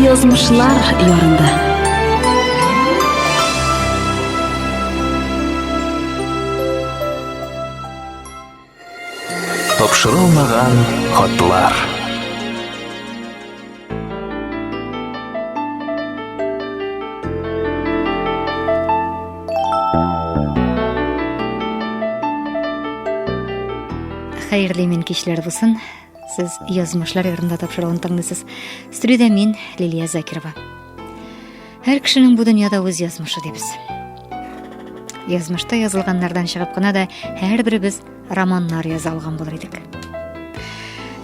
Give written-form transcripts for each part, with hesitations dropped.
Язмышлар ярында. Тапшырылмаган хатлар. Хәерле мен кичләр булсын. Сез язмышлар ярында тапшырылган тыңлыйсыз. Студиядә мин Лилия Закирова. Һәр кешенең бу дөньяда үз язмышы дибез. Язмышта язылганнардан чыгып кына да һәрберебез романнар яза алган булыр идек.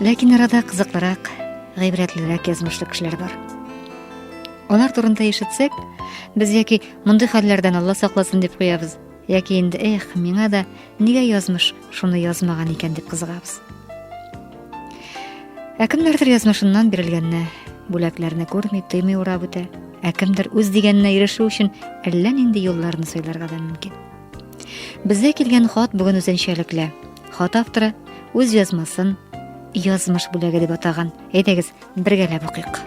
Ләкин арада кызыклырак, гыйбрәтлерәк язмышлы кешеләр бар. Алар турында ишетсәк, без яки мондый хәлләрдән Алла сакласын дип куябыз, яки инде миңа да нигә язмыш шуны язмаган икән дип кызыгабыз. Кемнәрдер язмышыннан бирелгәнне, бүләкләрне күрми, тоймый урап үтә. Кемдер үз дигәненә ирешү өчен әллә нинди юлларны сойларга да мөмкин. Безгә килгән хат бүген үзенчәлекле. Хат авторы үз язмасын язмыш бүләге дип атаган. Әйдәгез, бергәләп укыйк.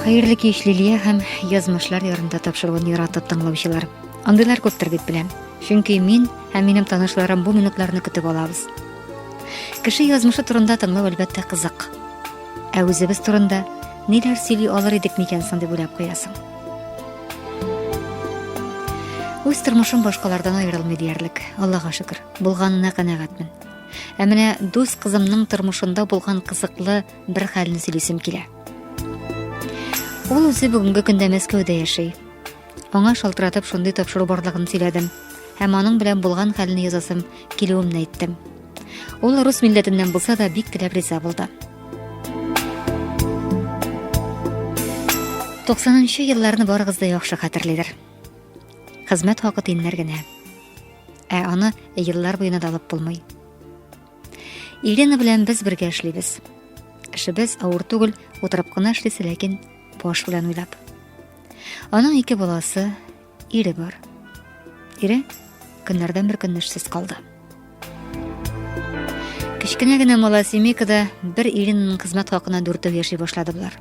Хәерле кич, Лилия һәм язмышлар ярында тапшырылган яратып тыңлаучылар. Андыйлар күптер дип беләм. Чөнки мин һәм минем танышларым бу минутларны көтеп алабыз. Кеше язмышы турында тыңлау әлбәттә кызык. Үзебез турында ниләр сөйли алыр идек микән соң дип уйлап куясың. Үз тормышым башкалардан аерылмый диярлек. Аллага шөкер, булганына канәгатьмен. Менә дус кызымның тормышында булган кызыклы бер хәлне сөйлисем килә. Ул үзе бүгенге көндә Мәскәүдә яши. Аңа шалтыратып шундый тапшыру барлыгын сөйләдем. Һәм аның белән булган хәлне язасым килүемне әйттем. Ул рус милләтеннән булса да бик теләп риза булды. 90нчы елларны барыгыз да яхшы хәтерлидер. Хезмәт хакы тиеннәр генә. Аны еллар буена да алып булмый. Ирина белән без бергә эшлибез. Эшебез авыр түгел, утырып кына эшлисе, ләкин баш белән уйлап. Аның 2 баласы, ире бар. Ире көннәрдән бер көн эшсез калды. Кечкенә генә мала семейкада бер Иринаның хезмәт хакына дүртәү яши башладылар.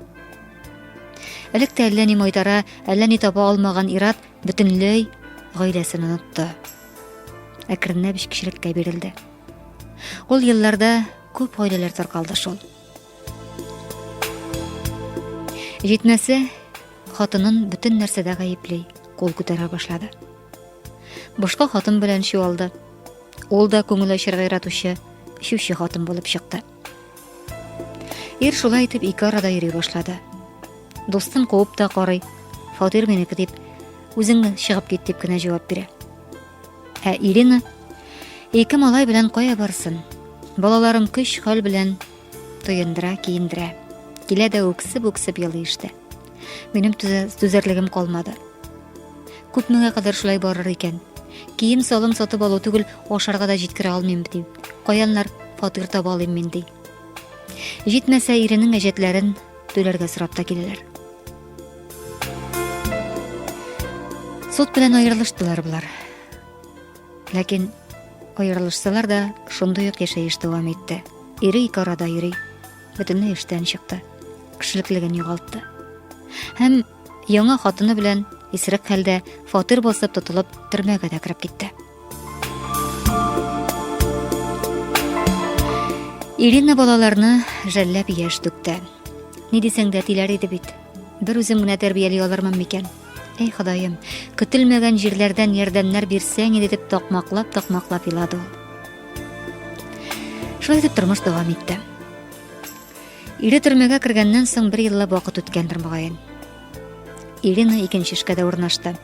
Электә әллә ни майтара, әллә ни таба алмаган Ират бөтенләй гаиләсен онытты. Әкренләп кишелеккә бирелде. Ул елларда күп гаиләләр таркалды шул. Җитмәсә, хатынын бөтен нәрсәдә гаепли, кул күтәрә башлады. Башка хатын белән чуалды. Ул да күңел ачырга яратучы, шүче хатын булып чыкты. Ир шулай итеп 2 арада йөри башлады. Достын куып та карый, фатир минеке дип, үзең чыгып кит дип кенә җавап бирә. Ирина 2 малай белән кая барсын? Балаларын көч хәл белән тоендыра, киендерә. Килә дә үксеп елый иште. Минем түзәрлегем калмады. Күпмегә кадәр шулай барыр икән? Кием салым сатып алу түгел, ашарга да җиткерә алмыйм ди. Каяннар фатир таба алыйм мин ди. Җитмәсә, иренең әҗәтләрен түләргә сорап та киләләр. Суд белән аерылыштылар булар. Ләкин аерылышсалар да шундый ук яшәеш дәвам итте. Ире 2 арада йөри, бөтенләй эштән чыкты. Кешелеклеген югалтты. Һәм яңа хатыны белән исерек хәлдә фатир басып тотылып төрмәгә дә кирип китте. Ирина балаларны жәлләп яшь түкте. Ни дисәң дә тиләр иде бит. Бер үзем генә тәрбияли алырмын микән? Эй Ходаем, көтелмәгән җирләрдән ярдәмнәр бирсәң иде дип такмаклап илады ул. Шулай дип тормыш дәвам итте. Ире төрмәгә кергәннән соң 1 еллап вакыт үткәндер мөгаен. Ирина 2нче эшкә урнашты.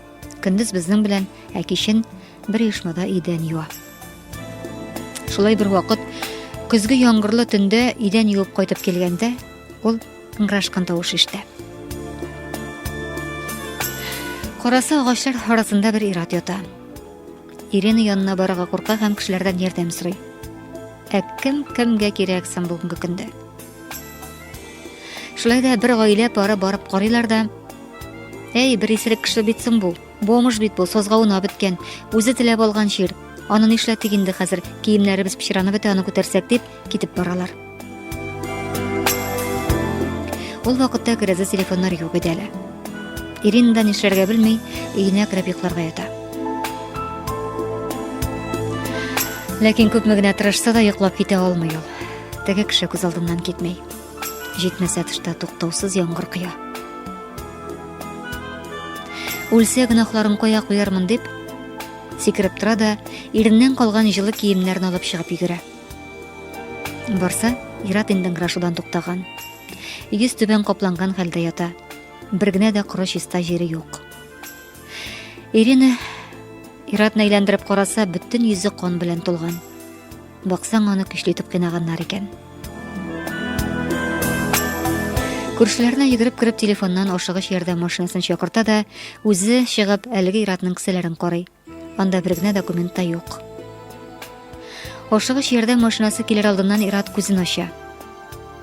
Көндез безнең белән, кичен бер ишмада идән юа. Шулай бер вакыт көзге яңгырлы төндә идән юып кайтып килгәндә, ул ыңгырашкан тавыш ишетте. Карасы агачлар арасында бер Ират ята. Ирина янына барырга курка һәм кешеләрдән ярдәм сорый. Кемгә кирәк соң бүгенге көндә? Шулай да бер гаилә пары барып карыйлар да, "Эй, бер исерек кеше битсең бу. Бомж бит бу, созгауына беткән. Үзе теләп алган шир. Аны нишләтик инде хәзер? Киемнәребез пычранып бетә, аны күтәрсәк" дип китеп баралар. Ул вакытта керәзә телефоннар юк иде әле. Ирина да нишләргә белми, өенә кереп йокларга ята. Ләкин күпме генә тырышса да йоклап китә алмый ул. Теге кеше күз алдыннан китмәй. Җитмәсә тышта туктаусыз яңгыр коя. Үлсә гөнаһларын кая куярмын дип сикереп тора да, иреннән калган җылы киемнәрен алып чыгып йөгерә. Барса, Ират инде грашудан туктаган. Йөз түбән капланган хәлдә ята. Бер генә дә коры чиста җире юк. Ирина Иратны әйләндереп караса, бөтен йөзе кан белән тулган. Баксаң, аны көчле итеп кыйнаганнар икән. Күршеләренә йөгереп кереп телефоннан ашыгыч ярдәм машинасын чакырта да, үзе чыгып әлеге Иратның кесәләрен карый. Анда бер генә документ та юк. Ашыгыч ярдәм машинасы килер алдыннан Ират күзен ача.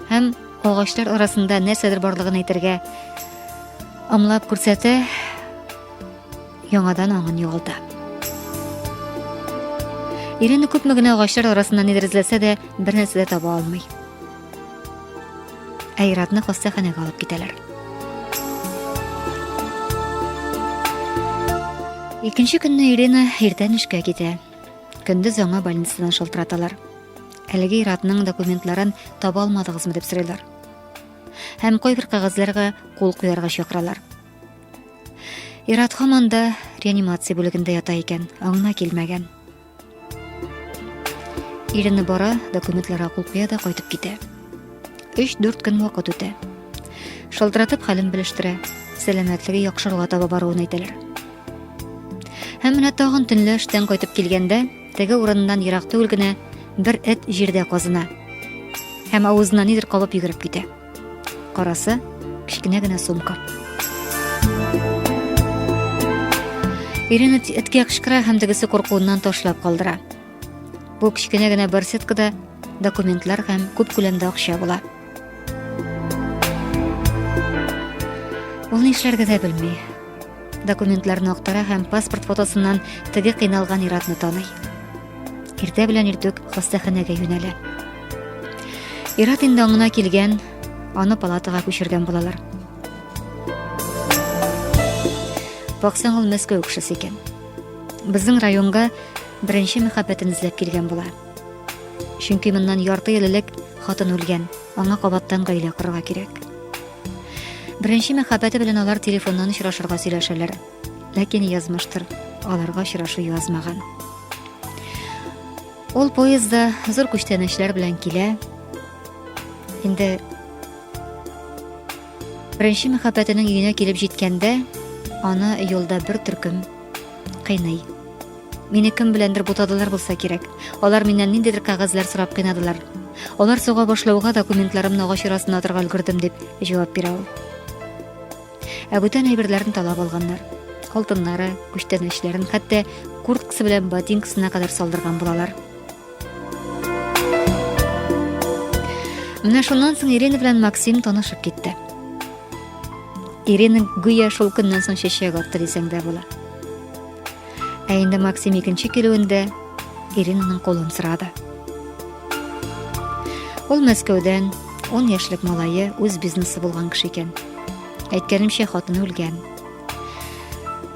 Һәм агачлар арасында нәрсәдер барлыгын әйтергә ымлап күрсәтә, яңадан аңын югалта. Ирина күпме генә агачлар арасыннан нидер эзләсә дә, бер нәрсә дә таба алмый. Иратны хастаханәгә алып китәләр. Икенче көнне Ирина иртән эшкә китә. Көндез аңа больницадан шалтыраталар. Әлеге Иратның документларын таба алмадыгызмы дип сорыйлар. Һәм кайбер кагазларга кул куярга чакыралар. Ират һаман да реанимация бүлегендә ята икән, аңына килмәгән. Ирина бара, документларга кул куя да кайтып китә. 3-4 көн вакыт үтә. Шалтыратып хәлен белештерә, сәламәтлеге яхшыруга таба баруын әйтәләр. Һәм менә тагын төнлә эштән кайтып килгәндә, теге урыннан ерак түгел генә бер эт җирдә казына. Һәм авызына нидер кабып йөгереп китә. Карасы, кичкенә генә сумка. Ирина эткә кычкыра һәм тегесе куркуыннан ташлап калдыра. Бу кичкенә генә барсеткада документлар һәм күп күләмдә акча була. Ул нишләргә дә белми. Документларны актара һәм паспорт фотосыннан теге кыйналган Иратны таный. Иртә белән иртүк хастаханәгә юнәлә. Ират инде аңына килгән, аны палатага күчергән булалар. Баксаң, ул Мәскәү кешесе икән. Безнең районга беренче мәхәббәтен эзләп килгән була. Чөнки моннан ярты ел элек хатын үлгән, аңа кабаттан гаилә корырга кирәк. Беренче мәхәббәте белән алар телефоннан очрашырга сөйләшәләр. Ләкин язмыштыр, аларга очрашу язмаган. Ул поездда зур күчтәнәчләр белән килә. Инде беренче мәхәббәтенең өенә килеп җиткәндә, аны юлда бер төркем кыйный. Мине кем беләндер бутадылар булса кирәк. Алар миннән ниндидер кагазлар сорап кыйнадылар. Алар суга башлауга документларымны агач арасына атырга өлгердем дип җавап бирә ул. Бүтән әйберләрен талап алганнар. Алтыннары, күчтәнәчләрен, хәтта курткасы белән ботинкасына кадәр салдырган булалар. Менә шуннан соң Ирина белән Максим танышып китте. Ирина гүя шул көннән соң чәчәк атты дисәң дә була. Инде Максим икенче килүендә Иринаның кулын сорады. Ул Мәскәүдән 10 яшьлек малае, үз бизнесы булган кеше икән. Әйткәнемчә, хатыны үлгән.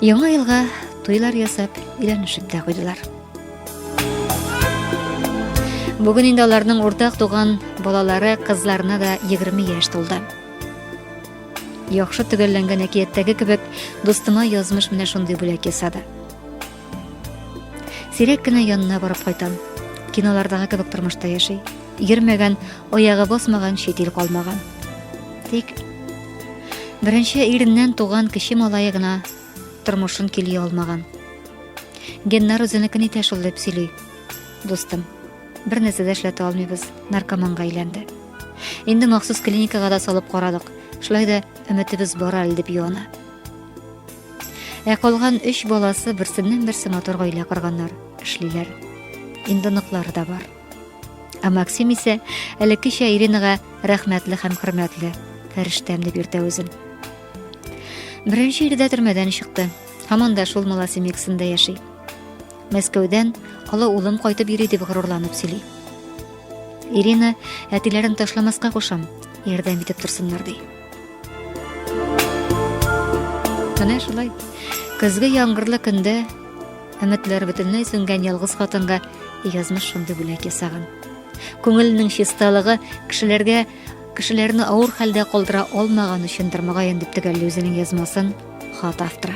Яңа елга туйлар ясап, өйләнешеп тә куйдылар. Бүген инде аларның уртак туган балалары, кызларына да 20 яшь тулды. Яхшы төгәлләнгән әкияттәге кебек, достыма язмыш менә шундый бүләк ясады. Сирәк кенә янына барып кайтам. Кинолардагы кебек тормышта яши. Йөрмәгән, аягы басмаган, чит ил калмаган. Тик беренче иреннән туган кеше малае гына тормышын кили алмаган. Геннар үзенекен итә шул дип сөйли. Достым, бер нәрсә дә эшләтә алмыйбыз, наркоманга әйләнде. Инде махсус клиникага да салып карадык. Шулай да өметебез бар әле дип юана. Калган 3 баласы берсеннән-берсе матур гаилә корганнар, эшлиләр. Инде ныклары да бар. Максим исә элеккечә Иринага рәхмәтле һәм хөрмәтле. färistem dep ýürde özün. Birinji ýerde türmeden çykdy. Hamanda şol Malasi Meksinde ýaşy. Meskowden ala ulum gaýtyp ýeri dep gururlanyp sili. Irina ätilerin taşlamaska goşam, ýerdem bitip tursunlar diýdi. Ana şulay. Kızga ýangyrly günde ümitler bütünlüğü söngen yalğız hatınga yazmış şunday bülek yasagan. Köngülniň şistalygy kişilerini awur halda goldyra olmagan üçin dirmagaýan dip tegelli özüniň yazmasyn hat aftyra.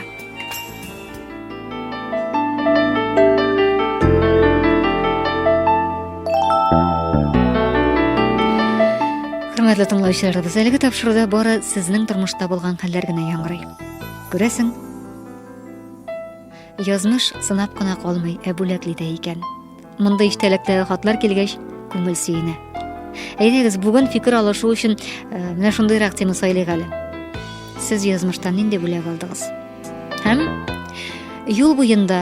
Hürmetli tыңlaýçylar, biz elgi tapşyrda bara sizniň turmuşda bolgan hallar gynä ýangry. Göresin, yazmış sınap gına qalmay äbulekli de eken. Munda iştelekdägi hatlar kelgeç köngül süýine. Eýdegiz bugün fikir alaşy üçin mene şunday reaksiýa saýlaýgaly. Siz yazmışdan ninde bilek aldygyz? Hem ýol boýunda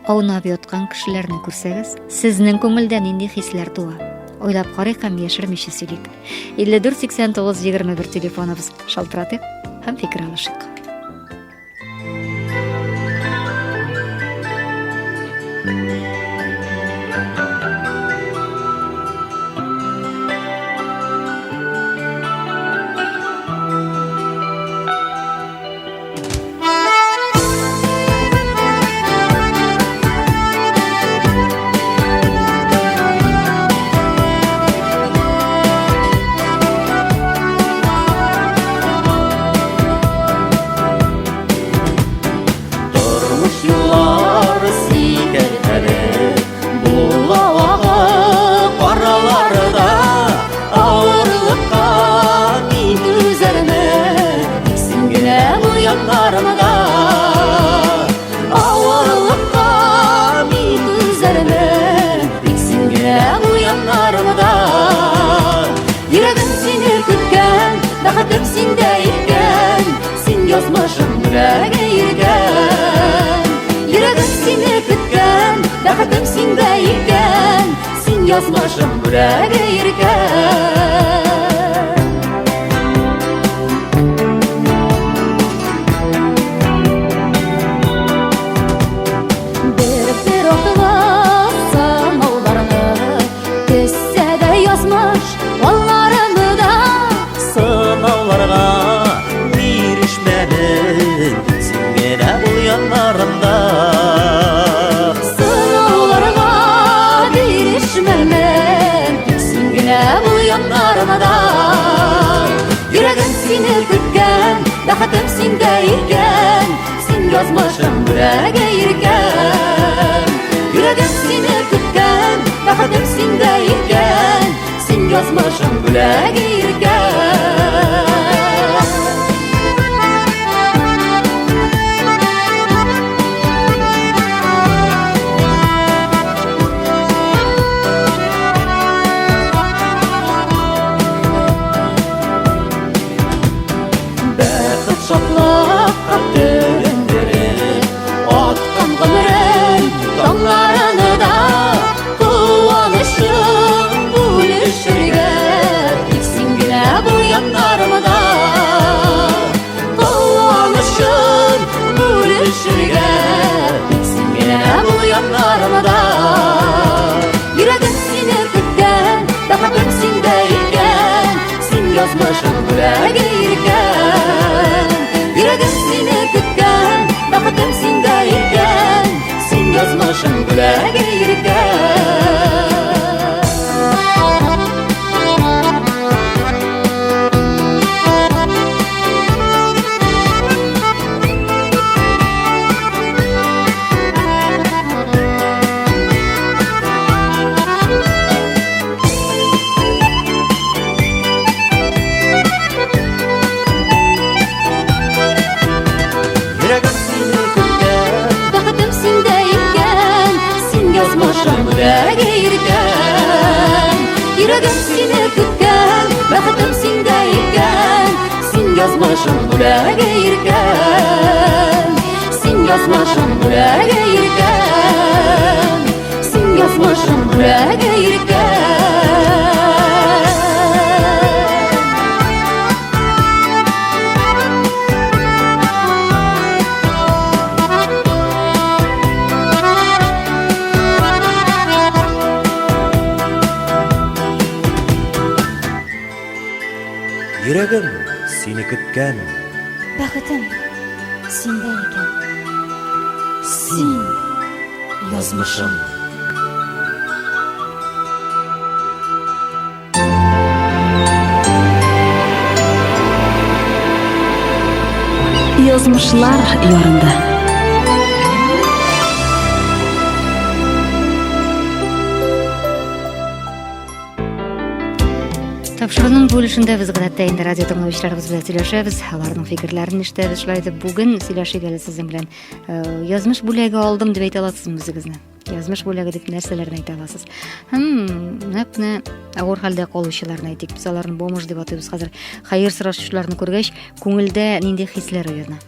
awnap ýatgan kişilerni görsegiz, sizniň köngülden ninde hisler tuwa? Oylap garyk hem ýaşyrmyşy süýlik. 54-89-21 telefonumuz şaltyratyk hem fikir alaşyk. Yazmaşım yüreğe yirken Bir oklasam ağlarını Düşse de yazmış onlarını da Sınavlarga girişmenin Singene bul yanlarında Yüreğim seni kütken, bahtım sende iken Sen yazmaşım yüreğe yirken Yüreğim seni kütken, bahtım sende iken Sen yazmaşım yüreğe yirken Yazmaşım yüreğe yirken Yüreğim seni kütken Bahtım sende iken Sen yazmaşım yüreğe yirken Yüreğim seni kütken, bahtım sende iken Sen yazmaşım yüreğe yirken Sen yazmaşım yüreğe yirken Sen yazmaşım yüreğe yirken Йөрәгем сине көткән. Бәхетем синдә икән. Син Язмышым. Язмышлар ярында. Тапшырының бөлішінде біз ғадатта енді радио тыңлаушыларыбыз белән сөйләшәбез, аларның фикерләрен ишетәбез. Шулай итеп бүген сөйләшик әле сезнең белән. Язмыш бүләге алдым дип әйтә аласызмы үзегезне? Язмыш бүләге дип нәрсәләрне әйтә аласыз? Нәкъ авыр хәлдә калучыларны әйтик. Без аларны бомж дип атыйбыз хәзер. Хәер сорашучыларны күргәч, күңелдә нинди хисләр уяна?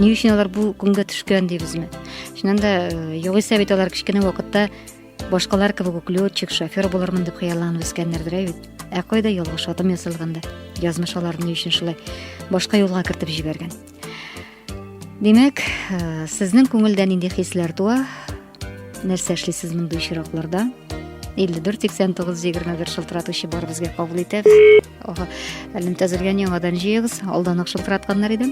Ни өчен алар бу күнгә төшкән дибезме? Шуннан да югыйсә бит алар кичкенә вакытта башкалар кебек үк летчик, шофер булырмын дип хыялланып үскәннәрдер бит. Ә кайда ялгыш атым ясалганда? Язмыш аларны ни өчен шулай башка юлга кертеп җибәргән? Димәк, сезнең күңелдә нинди хисләр туа? Нәрсә эшлисез мондый очракларда? 54-89-21 шылтыратучы бар безгә кабул итәбез. Әлем төзелгән яңадан җыегыз, алдан ук шылтыратканнар идем.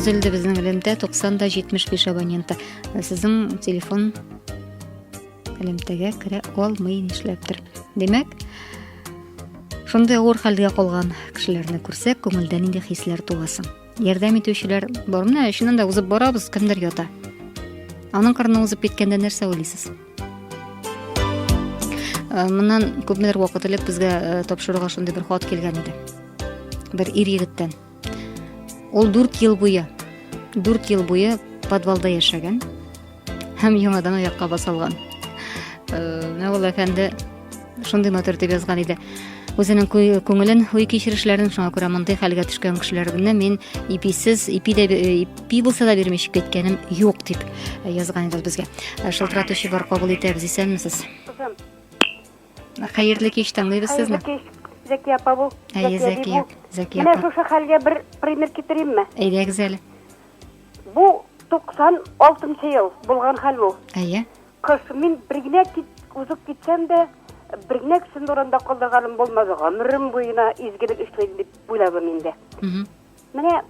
Үзелде безнең элемтә 90-75 абоненты. Сезнең телефон элемтәгә керә алмый нишләптер. Димәк, шундый авыр хәлгә калган кешеләрне күрсәк, күңелдә нинди хисләр туасын? Ярдәм итүчеләр бармы? Шуннан да узып барабыз, кемдер ята. Аның карны узып киткәндә нәрсә уйлыйсыз? Моннан күпмедер вакыт элек безгә тапшыруга шундый бер хат килгән иде. Бер ир егеттән. Ул 4 ел буе подвалда яшәгән һәм яңадан аякка басалган. Ул әфәнде шундый матур дип язган иде. Үзенең күңелен, уй кичерешләрен шуңа күрә мондый хәлгә төшкән кешеләрне мен ипи булса да бирмичеп кеткәнем юк дип язган иде безгә. Шылтыратучы бар, кабул итәбез. Исәнмесез? Хәерле кич, тыңлыйбыз сезне. Зәки апа бу. Зәки Менә апа. шушы хәлгә бер пример китеримме? Әйдәгез әле. Бу 96 ел булган хәл бу. Әйе. Кыш мин бергә узып китсәм дә, бергә кешенең урында калдырганым булмады. Гомерем буена изгелек эшләйм дип уйлабым инде. Менә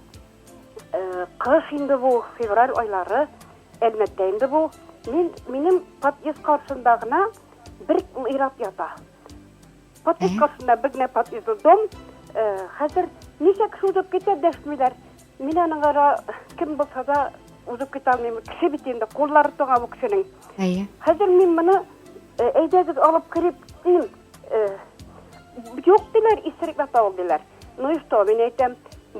кыш инде бу, февраль айлары, әлбәттә инде бу. Минем подъезд каршында гына бер ират ята. Подъезд каршында бер генә подъезд дом. Хәзер ничә кеше узып китә дәшмиләр. Мин аның ара кем булса да узып китә алмыйм. Кеше бит инде, куллары тоңа бу кешенең. Әйе. Хәзер мин моны әйдәгез алып кирип дим. Юк диләр, исерек атау диләр. Ну и что, мин әйтәм,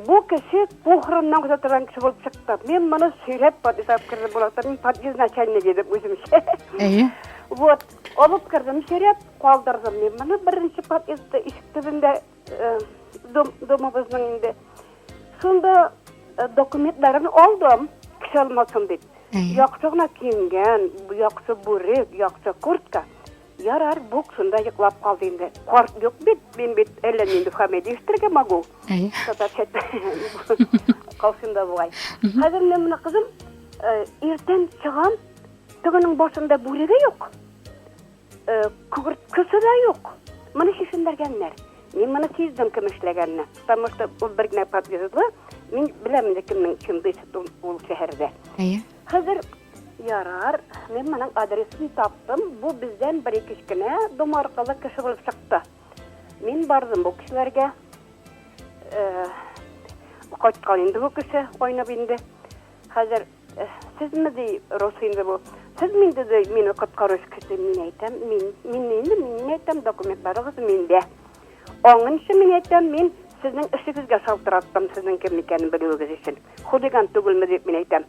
бу кеше похороннан күтә торган кеше булып чыкты. Мин моны сөйләп подъездап кирде булактар, мин подъезд начальник дип үземчә. Әйе. Вот, алып кирдем, сөйләп калдырдым мин моны беренче подъездда ишек төбендә домыбызның инде. Шунда документларын алдым, кеше алмасын дип. Яхшы гына киенгән, яхшы бүрек, яхшы куртка. Ярар, бу шунда йоклап калды инде. Карт юк бит, мин бит әллә нинди фамилия ишетергә могу. Әйе. Калсында бугай. Хәзер мен моны кызым иртән чыгам, төгенең башында бүреге юк. Күгерткесе дә юк. Моны шишендергәннәр. Мин моны сиздем кем эшләгәнне. Потому что ул бер генә подъездлы, мин беләм инде кемнең чынды ул шәһәрдә. Әйе. Хәзер ярар, мен моның адресын таптым. Бу бездән бер кечкенә дом аркылы кеше булып чыкты. Мин бардым бу кешеләргә. Кайткан инде бу кеше, кайнап инде. Хәзер сезме ди Росинде бу. Сез минде дә мине коткарыш кеше мин әйтәм, мин әйтәм документларыгыз миндә. Аңынчы мин әйтәм, мин сезнең эшегезгә шалтыраттым, сезнең кем икәнен белүегез өчен. Хулиган түгелме дип мин әйтәм.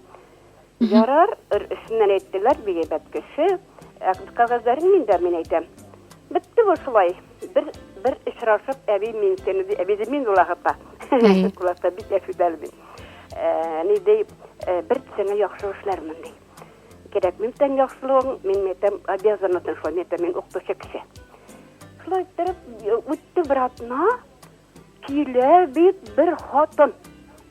Ярар, эшеннән әйттеләр, бигә бәт кеше. Кагазларын миндә мин әйтәм. Битте бу шулай. Бер ишрашып, әби мин сене ди, әби мин булахта. Куласта бит әфидәл бит. Ни ди, бер сене яхшы эшләрмен ди. Кирәк минтән яхшылыгың, мин әйтәм, обязанностен шулай әйтәм, мин укытучы кеше. Шулай итеп, үтте бер атна, килә бит бер хатын.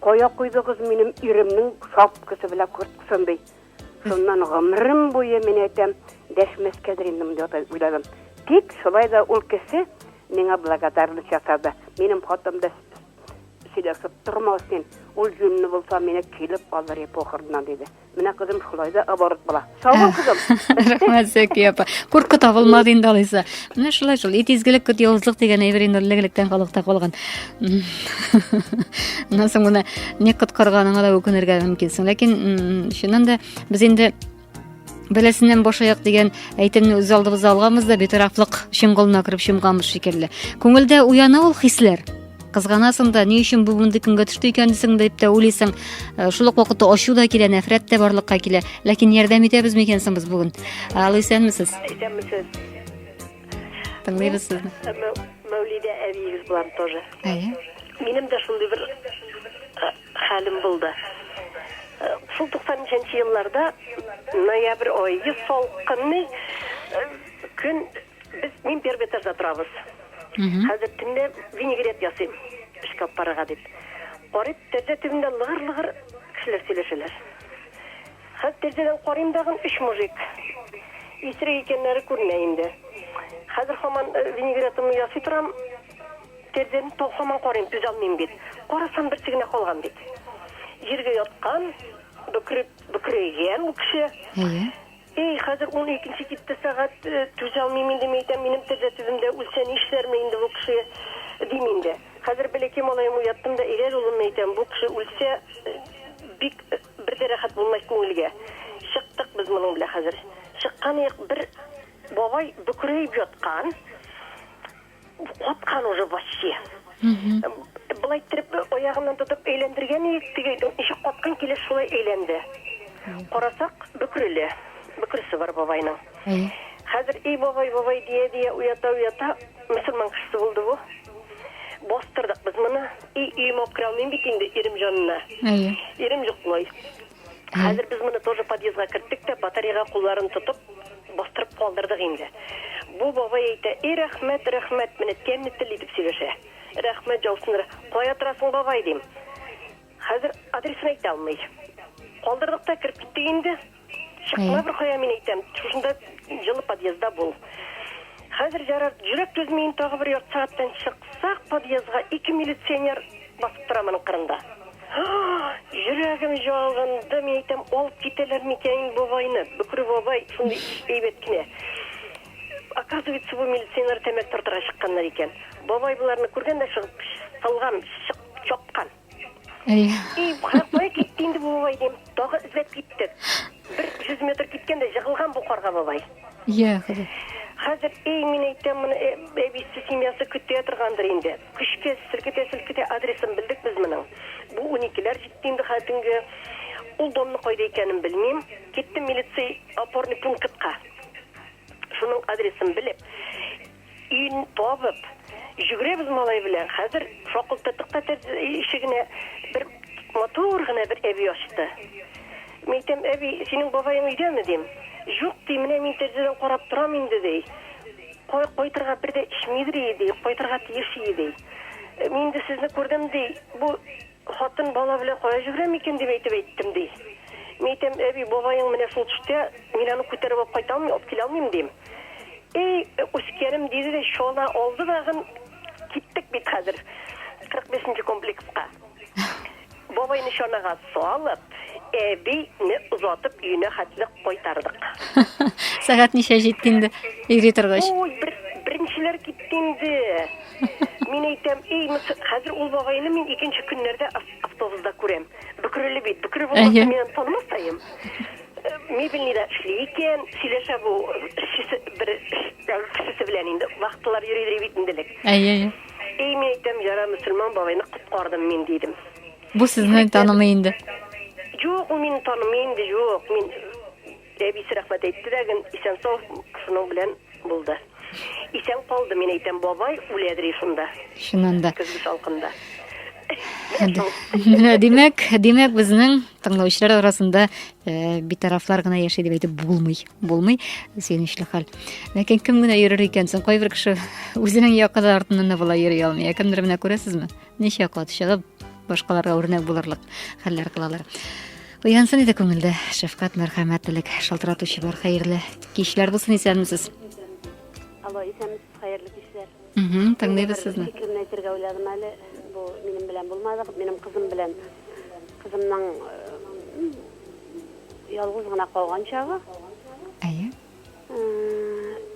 Koya koydığız benim irimnin şapkası bile kurtkusundey. Şundan gımrım boyu men etem deşmeskedir indim diye uyladım. Tek şolay da ol kişi mene благодарность жасады. Benim hatamda silahsız durmasın. Ol cümle bulsa mene kilip alır epoxırdan dedi. Mene kızım şolay da abarık bala. Sağ ol kızım. Rahmat Zeki apa. Kurku табылмады инде алайса. Менә шулай шул. Итизгелек көт явызлык дигән әйбер инде легелектән калыкта калган. Моннан соң гына не коткарганыңа да үкенергә мөмкинсең. Ләкин шуннан да без инде Беләсеннән башаяк дигән әйтемне үз алдыбызга алганбыз да бетарафлык чыңгылына кирип чумганбыз шикелле. Күңелдә уяна ул хисләр. Кызганасың да, ни өчен бу бундай көнгә төште икән дисең дип тә уйлыйсың. Шул ук вакытта ачу да килә, нәфрәт тә барлыкка килә. Ләкин ярдәм итәбез микәнсең без бүген? Алыйсызмы? Итәмсез. Тыңлыйбыз сезне. Мәүлидә әбиегез булам тоже. Әйе. Минем дә шундый бер хәлем булды. Шул 90-нчы елларда ноябрь айы салкынны көн мин первый этажда торабыз. Хәзер төндә винегрет ясыйм. Шкафларга дип. Карыйм, тәрәзә төбендә лыгыр-лыгыр кешеләр сөйләшәләр. Хәзер тәрәзәдән карыйм дагы 3 мужик. Исерек икәннәре күренә инде. Хәзер һаман винегретымны ясый торам. Тәрәзәдән һаман карыйм, түз алмыйм бит. Карасам берсе генә калган бит. Җиргә яткан, бөкрәйгән бу кеше. Әйе. Хәзер 12-нче китте сәгать түз алмыйм инде мәйтәм, минем тәрәзәдә үлсә нишләрме инде бу кеше дим инде. Хәзер бәләкәй малаем уяттым да, игәр улым мәйтәм, бу кеше үлсә бик бер дәрәхәт булмас күңелгә. Чыктык без моның белән хәзер. Чыккан бер бабай бөкрәйеп яткан. Каткан уже вообще. Булай итеп аягымнан тотып әйләндергән теге ишек каткан килеш шулай әйләнде. Карасак бөкреле. Бөкресе бар бабайның. Хәзер бабай дия уята мөселман кешесе булды бу. Бастырдык без моны. Өймә алып бит инде ирем җанына. Ирем юклый. Хәзер без моны тоже подъездга кирттек тә батареяга кулларын тотып бастырып калдырдык инде. Бу бабай әйтә: рәхмәт, менә кемне тел итеп сөйләшә. Рәхмәт җавсыныр. Кая торасың бабай дим. Хәзер адресын әйтә алмый. Калдырдык та кирип киттек инде. Шыкма бер кая мин әйтәм. Шунда җылы подъездда бул. Хәзер ярар җөрәк түзмәйин, тагы бер ярты сәгатьтән чыксак подъездга 2 милиционер басып тора моның кырында. Йөрәгем җалганды, мин әйтәм, алып китәләр микән бабайны? Бөкре бабай шундый әйбәт кенә. Оказывается, бу милиционер тәмәк тартырга чыкканнар икән. Бабай буларны күргәндә чыгып салган, чапкан. Кая китте инде бу бабай дим. Тагы эзләп киттек. 100 метр киткәндә җыгылган бу карга бабай. Хәзер мин әйтәм, моны әбисе семьясы көтә торгандыр инде. Көчкә селкетә адресын белдек без моның. Бу 12ләр җитте инде хәтингә. Ул домны кайда икәнен белмим. Киттем милиция опорный пунктка. Шуның адресын белеп, өйн табып, жүгерәбез малай белән. Хәзер шакылтытыкта ишегенә бер мотор гына бер әби ачты. Мәйтәм, әби, синең бабаең өйдәме дим? Юк ди, менә мин тәрәзәдән карап торам инде ди. Кайтырга бер дә ишмидер ди, кайтырга тиеш иде. Мин дә сезне күрдем ди. Бу хатын бала белән кая жүгерәм икән дип әйттем ди. Мәйтәм, әби, бабаең менә шул төштә, мин аны күтәреп алып кайта алмыйм, алып килә алмыйм дим. Үскәрем диде дә шуна алды дагы киттек бит хәзер 45-нче комплекска. Бабайны шунага салып, әбине узатып өенә хәтлек кайтардык. Сәгать ничә җитте инде? Йөри торгач. Беренчеләр китте инде. Мин әйтәм, хәзер ул бабайны мин икенче көннәрдә автобуста күрәм. Бөкреле бит, бөкре булмаса мин танымастайым. Мебельнидә эшли икән, сөйләшә бу бер кешесе белән инде. Вакытлар йөри бит инделек. Мин әйтәм, яра мөселман бабайны коткардым мин дидем. Бу сезне танымый инде. Юк, мин танымый инде, юк. Мин әбисе рәхмәт әйтте дәген, исән сау шуның белән булды. Исән калды, мин әйтәм, бабай үләдер шунда. Шунында. Көзге салкында. Димәк, безнең тыңлаучылар арасында битарафлар гына яши дип әйтеп булмый. Сөенечле хәл. Ләкин кем генә йөрер икән соң, кайбер кеше үзенең якында артыннан була йөри алмый. Кемдер менә күрәсезме? Ничә кат чыгып башкаларга үрнәк булырлык хәлләр кылалар. Уянсын иде күңелдә шәфкать, мәрхәмәтлек шалтыратучы бар. Хәерле кичләр булсын, исәнмесез? Алло, исәнмесез, хәерле кичләр. Тыңлыйбыз сезне. Фикерне әйтергә уйладым әле. Бу минем белән булмады, минем кызым белән. Кызымның ялгыз гына калган чагы. Әйе.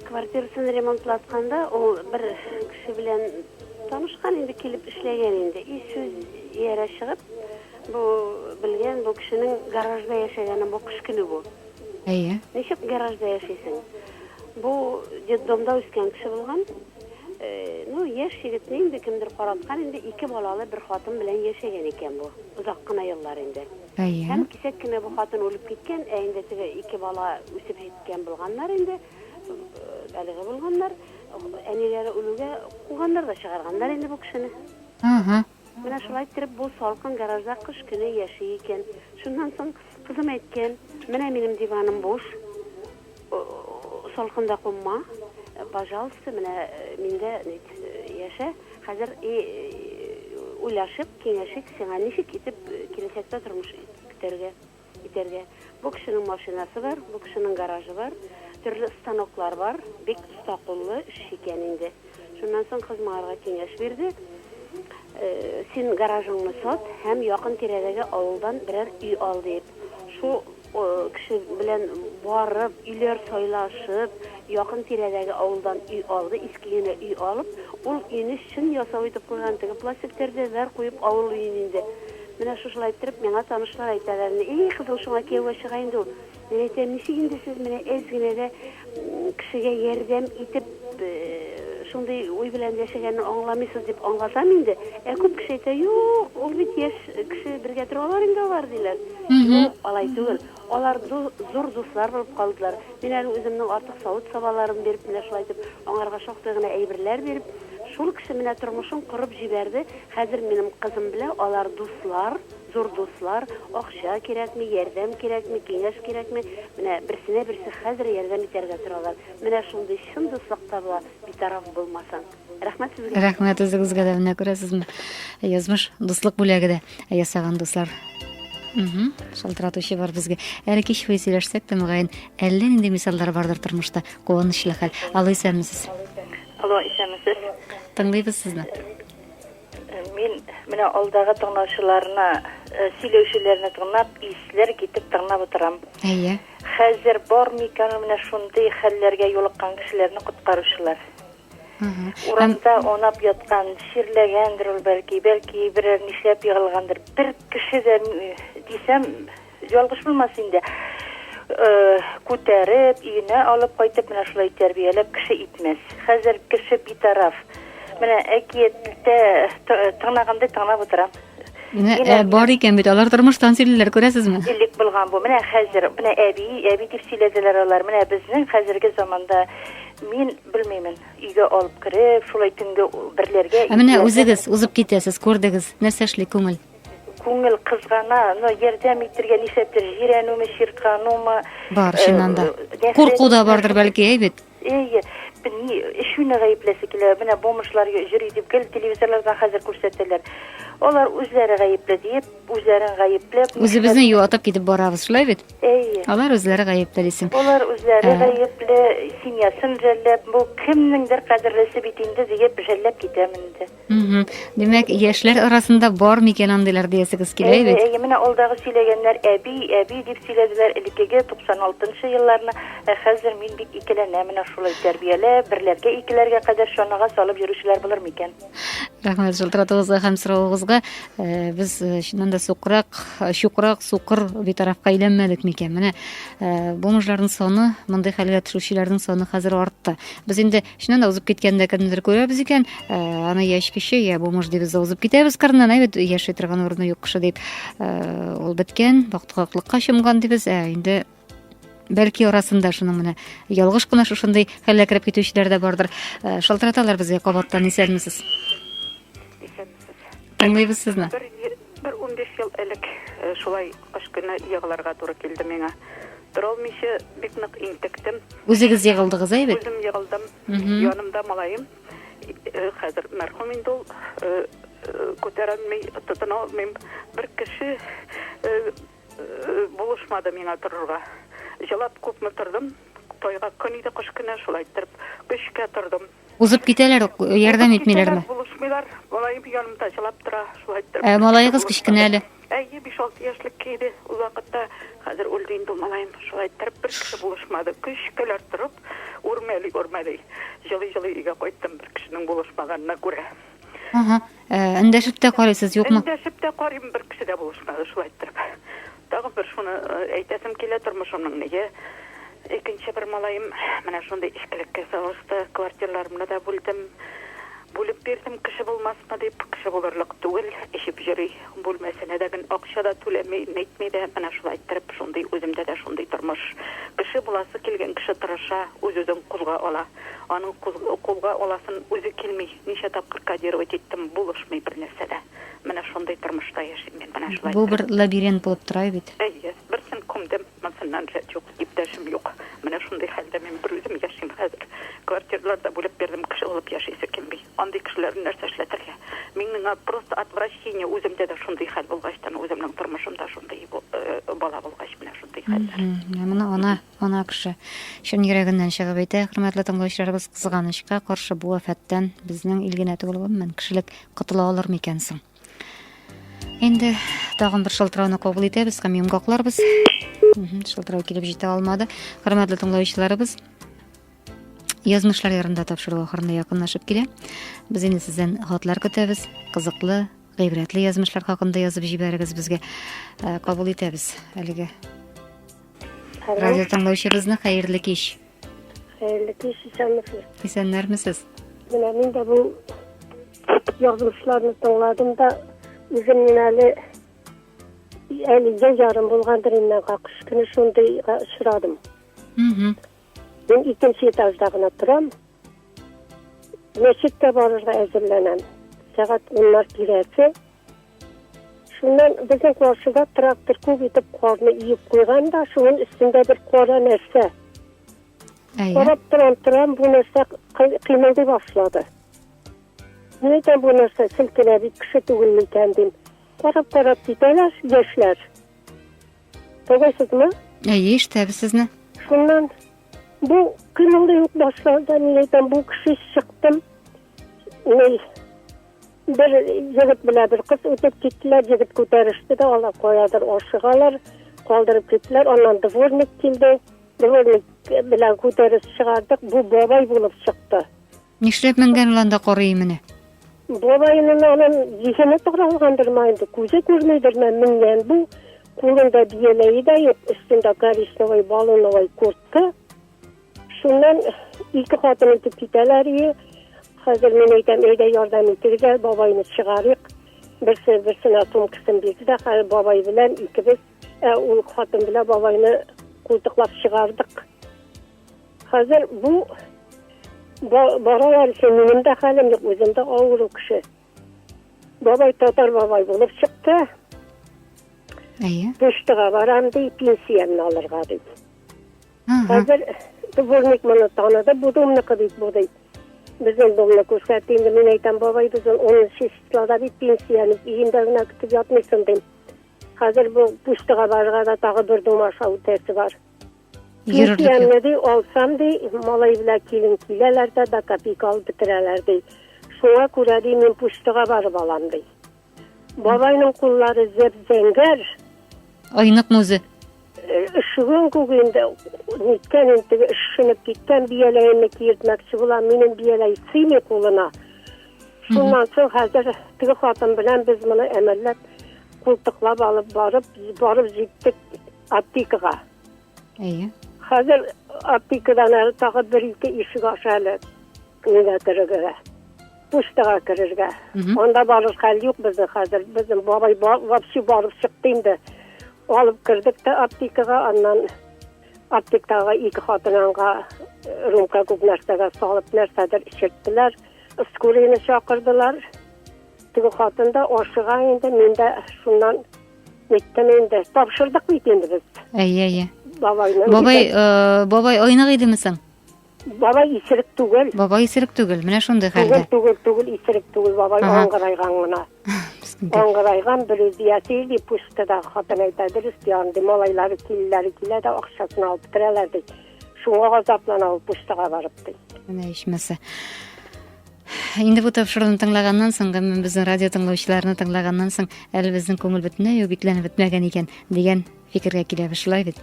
Квартирасын ремонтлатканда, ул бер кеше белән танышкан инде, килеп эшләгән инде. И сүз иярә чыгып, бу белгән бу кешенең гаражда яшәгәне бу кыш көне бу. Әйе. Ничек гаражда яшисең? Бу детдомда үскән кеше булган. Яшь егетне инде кемдер караткан инде, 2 балалы бер хатын белән яшәгән икән бу. Узак кына еллар инде. Әйе. Һәм кисәк кенә бу хатын үлеп киткән, инде теге 2 бала үсеп җиткән булганнар инде. Әлеге булганнар, әниләре үлүгә куганнар да чыгарганнар инде бу кешене. Менә шулай итеп бу салкын гаражда кыш көне яши икән. Шуннан соң кызым әйткән, менә минем диваным буш. Салкында кумма. Пожалуйста, менә миндә яшә. Хәзер уйлашып, киңәшик, сиңа ничек итеп киләчәктә тормыш итәргә. Бу кешенең машинасы бар, бу кешенең гаражы бар, төрле станоклар бар, бик стакыллы эш икән инде. Шуннан соң кызмарга киңәш бирде. Син гаражыңны сат һәм якын тирәдәге авылдан берәр үй ал дип. Шу кеше белән барып, үйләр сайлашып, якын тирәдәге авылдан үй алды, искегенә үй алып, ул өйне чын ясау итеп куйган, теге пластик пәрдәләр куеп авыл өйен инде. Менә шушылай итеп, миңа танышлар әйтәләр, кызым шуңа кияүгә чыга инде ул. Мен әйтәм, ничек инде сез менә әз генә дә кешегә ярдәм итеп шундый уй белән яшәгәнне аңламыйсыз дип аңлатам инде. Күп кеше әйтә, юк, ул бит яшь кеше бергә торалар инде алар диләр. Алай түгел. Алар зур дуслар булып калдылар. Мин әле үземнең артык савыт сабаларын биреп, менә шулай итеп, аңарга шактый гына әйберләр биреп, шул кеше менә тормышын кырып җибәрде. Хәзер минем кызым белән алар дуслар, зур дуслар, акча кирәкме, ярдәм кирәкме, киңәш кирәкме, менә берсенә берсе хәзер ярдәм итәргә торалар. Менә шундый чын дуслыкта була, битараф булмасаң. Рәхмәт сезгә. Рәхмәт үзегезгә дә, менә күрәсезме? Язмыш дуслык бүләге дә ясаган дуслар. Шалтыратучы бар безгә. Әле кич буе сөйләшсәк тә, мөгаен, әллә нинди мисаллар бардыр тормышта. Куанычлы хәл. Алло, исәнмесез? Алло, исәнмесез? Тыңлыйбыз сезне. Мин менә алдагы тыңлаучыларына, сөйләүчеләрне тыңлап, исләр китеп тыңлап утырам. Әйе. Хәзер бар микән менә шундый хәлләргә юлыккан кешеләрне коткаручылар. Урамда онап яткан, ширләгәндер ул бәлки берәр нишләп егылгандыр. Бер кеше дә дисәм, ялгыш булмас инде. Күтәреп, өенә алып кайтып, менә шулай тәрбияләп кеше итмәс. Хәзер кеше битараф. Менә әкияттә тыңлагандай тыңлап утырам. Бар икән бит, алар тормыштан сөйлиләр, күрәсезме? Илек булган бу. Менә хәзер, менә әби дип сөйләделәр алар. Менә безнең хәзерге заманда мин белмәймен, өйгә алып кирип, шулай төнгә берләргә. Менә үзегез узып китәсез, күрдегез, нәрсә эшли күңел? Күңел кызгана, ярдәм итәргә нишәптер, җирәнүме, ширкануме. Бар, чыннан да. Курку да бардыр бәлки, әйбит. Эшүне гаепләсе килә. Менә бомышлар йөри дип, телевизорларда хәзер күрсәтәләр. Алар үзләре гаепле дип, үзләрен гаепләп, Үзебезне юатып китеп барабыз, шулай бит? Алар үзләре гаепле дисең. Алар үзләре гаепле, семьясын жәлләп, бу кемнеңдер кадерлесе бит инде дип жәлләп китәм инде. Димәк, яшьләр арасында бар микән андыйлар диясегез килә бит? Менә алдагы сөйләгәннәр әби дип сөйләделәр, элеккеге 96 елларны. Хәзер мин бик икеләнәм, менә шулай тәрбияләп, берләргә икеләргә кадәр шонага салып йөрүчеләр булыр микән? Рәхмәт, шалтыратыгызга һәм соравыгызга. Без шуннан да суқыр битарафка әйләнмәдек микән? Менә бомжларның саны, мондай хәлгә төшүчеләрнең саны хәзер артты. Без инде шуннан да узып киткәндә кемдер күрәбез икән, аны яшь кеше, я бомж дип узып китәбез кырыннан, әйбит, яши торган урыны юк кеше дип, ул беткән, бактыгаклыкка чумган дибез, инде бәлки арасында шуның менә ялгыш кына шушындай хәлгә кереп китүчеләр дә бардыр. Шалтыраталар безгә кабаттан, исәнмесез? Тыңлыйбыз сезне. Бер 15 ел элек шулай кыш көне егыларга туры килде миңа. Торалмыйча бик нык интектем. Үзегез егылдыгыз, әйбит? Үзем егылдым. Янымда малаем. Хәзер мәрхүм инде ул. көтерәлмәй, тотына алмыйм. Бер кеше булышмады миңа торырга. Җылап күпме тордым. Тойга көниде кыш көне шулай торып, көчкә тордым. Узып китәләр, ярдәм итмиләрме? Булышмыйлар. Малаем янымда җылап тора, шулай торып. Малайыгыз кичкенә әле. Әйе, 5-6 яшьлек иде. Ул вакытта хәзер үлде инде малаем. Шулай торып бер кеше булышмады. Көчкәләр торып, үрмәли. Җылы-җылы өйгә кайттым бер кешенең булышмаганына күрә. Эндәшеп тә карыйсыз юкмы? Эндәшеп тә карыйм, бер кеше дә булышмады шулай торып. Тагын бер шуны әйтәсем килә тормышымның неге. Икенче бер малаем менә шундый ишкелеккә салышты. Квартираларымны да бүлеп бирдем, кеше булмасмы дип, кеше булырлык түгел, ишеп йөри. Бүлмәсенә дә акча да түләмәй, нәйтми дә, менә шулай торып, шундый үземдә дә шундый тормыш. Кеше буласы килгән кеше тырыша, үзен кулга ала. Аның кулга аласын үзе килми. Ничә тапкыр кодировать иттем, булышмый бер нәрсәдә. Менә шундый тормышта яшим мин, менә шулай. Бу бер лабиринт булып тора бит. Әйе, берсен күмдем, монсыннан юк, иптәшем юк. Менә шундый хәлдә мин бер үзем яшим хәзер. Квартираларда бүлеп бирдем, кеше булып яшисе килми. Андый кешеләрне нәрсә эшләтергә? Миннән просто отвращение үземдә дә шундый хәл булгачтан, үземнең тормышымда шундый бала булгач, менә шундый хәлләр. Ана кеше шун йөрәгеннән чыгып әйтә, хөрмәтле тыңлаучыларыбыз, кызганычка каршы бу афәттән безнең ил генә түгел, гомумән кешелек котыла алыр микән соң? Инде тагын бер шылтырауны кабул итәбез һәм йомгакларбыз. Шылтырау килеп җитә алмады. Хөрмәтле тыңлаучыларыбыз, язмышлар ярында тапшыру ахырына якынлашып килә. Без инде сездән хатлар көтәбез. Кызыклы, гыйбрәтле язмышлар хакында язып җибәрегез безгә. Кабул итәбез. Әлегә радио тыңлаучыбызны хәерле кич. Хәерле кич, Исәннәрмесез? Менә мин дә бу язмышларны тыңладым да, үземнең әле ярым булгандыр инде, кыш көне шундый очрадым. Мен икенче этажда гына торам. Мәчеткә барырга әзерләнәм. Сәгать 10 киләсе. Шуннан безнең каршыда трактор күп итеп карны иеп куйган да, шуның өстендә бер кара нәрсә. Карап торам, бу нәрсә кыймылдый башлады. Нидән бу нәрсә селкенә бит, кеше түгел икән дим. Карап китәләр, яшьләр. Тугайсызмы? Әйе, ишетәбез сезне. Шуннан bu kıymalıyık başlarda neyden bu kişi çıktım. Bir yigit bile bir kız ötüp gittiler. Yigit kotarıştı da Allah koyadır aşıgalar. Kaldırıp gittiler. Ondan dvornik kildi. Dvornik bilen kotarış çıkardık. Bu babay bulup çıktı. Нишләп менгән уланда карый менә? Babayının onun zihni tıkıralgandırmaydı. Kuzu görmeydir mengen bu. Kulunda biyeleği de yok. Üstünde karışnavay, balonavay kurttu. Şundan iki hatun ötüp giderler. Hazır men eytem eyde yardım etirge babayını çıkarık. Birsine sumkısın bildi de babay bilen ikimiz o hatun bile babayını koltuklap çıkardık. Hazır bu baralar senin de halim yok, özümde ağır o kişi. Babay Tatar babay bulup çıktı. Düştüğe varam deyip pensiyemini alırga deyip. Hazır dvornik bana tanıdı, bu domniki deyip bu deyip. Bizim domnik gösterdiğinde men eytem babay bizim onun şiştlada deyip pensiyeni iyindegine kütüp yatmışsın deyip. Hazır bu düştüğe varga da tağı bir dom aşağı ötesi var. Pensiyemini de alsam deyip, malay bile kelin kileler de kapik alıp bitireler deyip. Şuna göre deyip, men düştüğe varıp alam deyip. Babayının kulları zep-zenger. Ayınık muzu? Işığın kuguyunda nitken intigi ışınıp gitken biyeleğini kiyirtmekçi bulan minin biyeleği sıymi kuluna. Şundan sonra hazır tigi hatın bilen biz bunu emellep kultuklap alıp barıp zittik aptikaga. Hazır aptikadan arı tağı bir iki işi aşağılı nine kırıgıga. Puştağa kırırga. Onda barır hal yok bizim hazır. Bizim babay vapsi barıp çıktığında alıp kırdık da aptikaga, ondan aptikaga iki hatınanğa rumka kup nersege salıp nersedir içirttiler. Iskuriyini çakırdılar. Tigi hatın da aşığa indi. Men de şundan nettim indi. Tapşırdık mıydı indi biz? Babay oynak idi misin? Бабай исерек түгел. Бабай исерек түгел. Менә шундый хәлдә. Түгел, исерек түгел. Бабай аңгырайган гына. Аңгырайган бер үзиясе пустыда хатын әйтә дөрес янды. Малайлары килә дә акчасын алып торалар ди. Шуңа газаплана алып пустыга барып ди. Менә ишмәсә. Инде бу тапшыруны тыңлаганнан соң, мен безнең радио тыңлаучыларны тыңлаганнан соң, әле безнең күңел бөтенләй бикләнеп бетмәгән икән дигән фикергә килә башлай бит.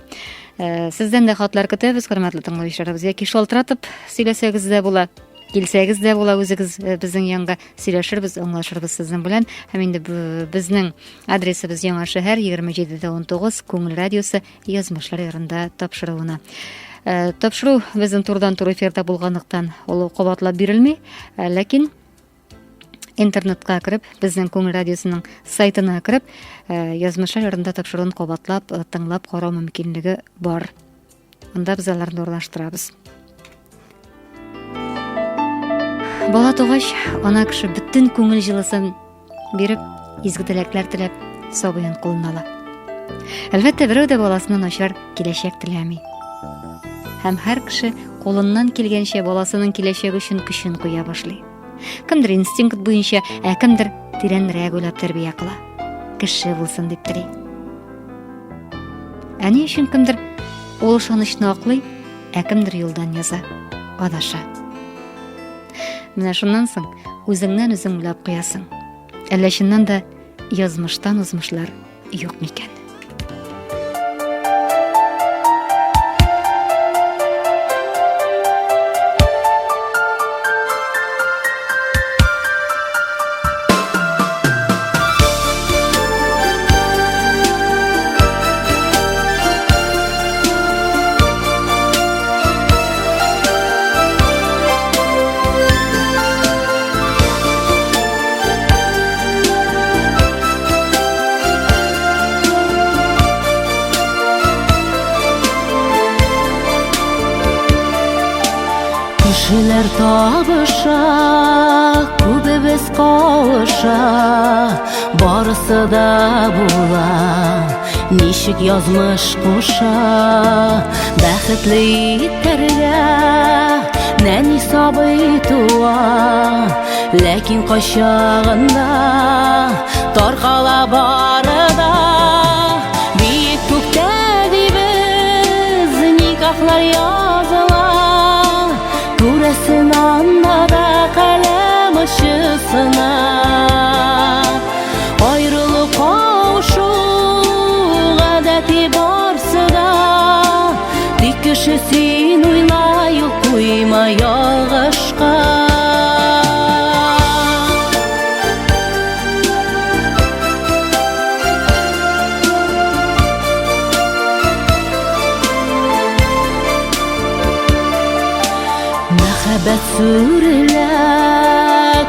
Сездән дә хатлар көтәбез, хөрмәтле тыңлаучыларыбыз. Яки шалтыратып сөйләсәгез дә була, килсәгез дә була, үзегез безнең янга сөйләшербез, аңлашырбыз сезнең белән. Һәм инде безнең адресыбыз Яңа шәһәр 27-19 Күңел радиосы язмышлар ярында тапшыруына. Тапшыру безнең турыдан-туры эфирда булганлыктан ул кабатлап бирелми, ләкин интернетка кирип, безнең Күңел радиосының сайтына кирип, язмышлар ярында тапшыруын кабатлап, тыңлап карау мөмкинлеге бар. Анда без аларны урнаштырабыз. Бала тугач, ана кеше бүтән күңел җылысын биреп, изге теләкләр теләп, сабыйын кулына ала. Әлбәттә, берәү дә баласына начар киләчәк теләми. Һәм һәр кеше кулыннан килгәнчә баласының киләчәге өчен көчен куя башлый. Кемдер инстинкт буенча, кемдер тирәнрәк уйлап тәрбия кыла. Кеше булсын дип тели. Ни өчен кемдер ул ышанычны аклый, кемдер юлдан яза, адаша. Менә шуннан соң үзеңнән үзең уйлап куясың. Әллә чыннан да язмыштан узмышлар юк микән? Кешеләр табыша, күбебез кавыша, барысы да була, ничек язмыш куша, бәхетле итәргә, нәни сабый туа, ләкин кайчагында таркала барыда, биек күктә дибез никахлар языла. Күрәсен анда да каләм ышысына, аерылып кауышу гадәти барсы да, тик кеше син уйлай ул куйма ялгышка. Мәхәббәт сүрелә,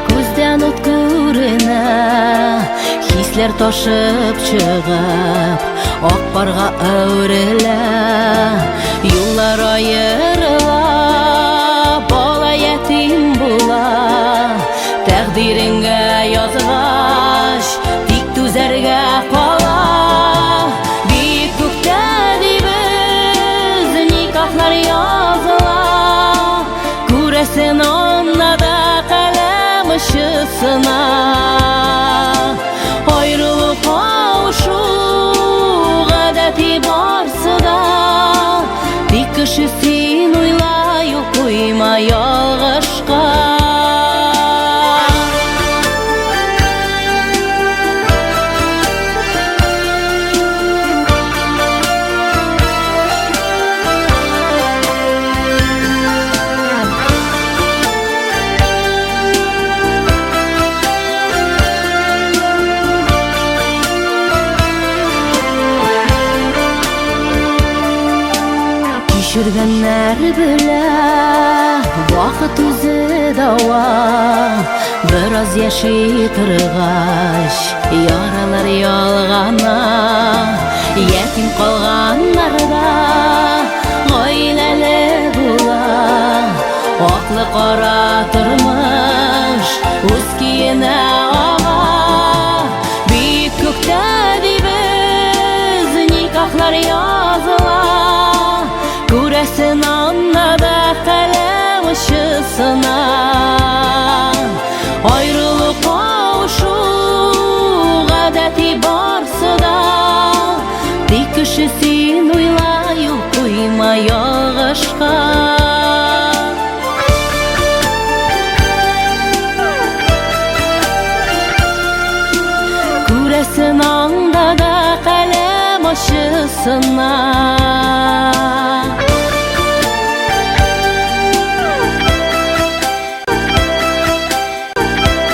күздән ут күренә, хисләр ташып чыгып, ак парга әверелә, юллар аерыла, бала ятим була, тәкъдиренгә язгач, тик түзәргә кала, биек күктә дибез никахлар языла. Күрәсен анда да каләм ышысына, аерылып кауышу гадәти барсы да, тик кеше син уйлай ул куйма ялгышка. Кичергәннәр белә, вакыт үзе дава, бераз яши торгач, яралар ялгана, ятим калганнар да гаиләле була, аклы кара тормыш үз киенә ага, биек күктә дибез никахлар языла. Күрәсен анда да каләм Ayrılık kavuşu гадәти барсы да Тик кешесен уйлай ул куймай агышка Күрәсен анда да каләм ачысыннан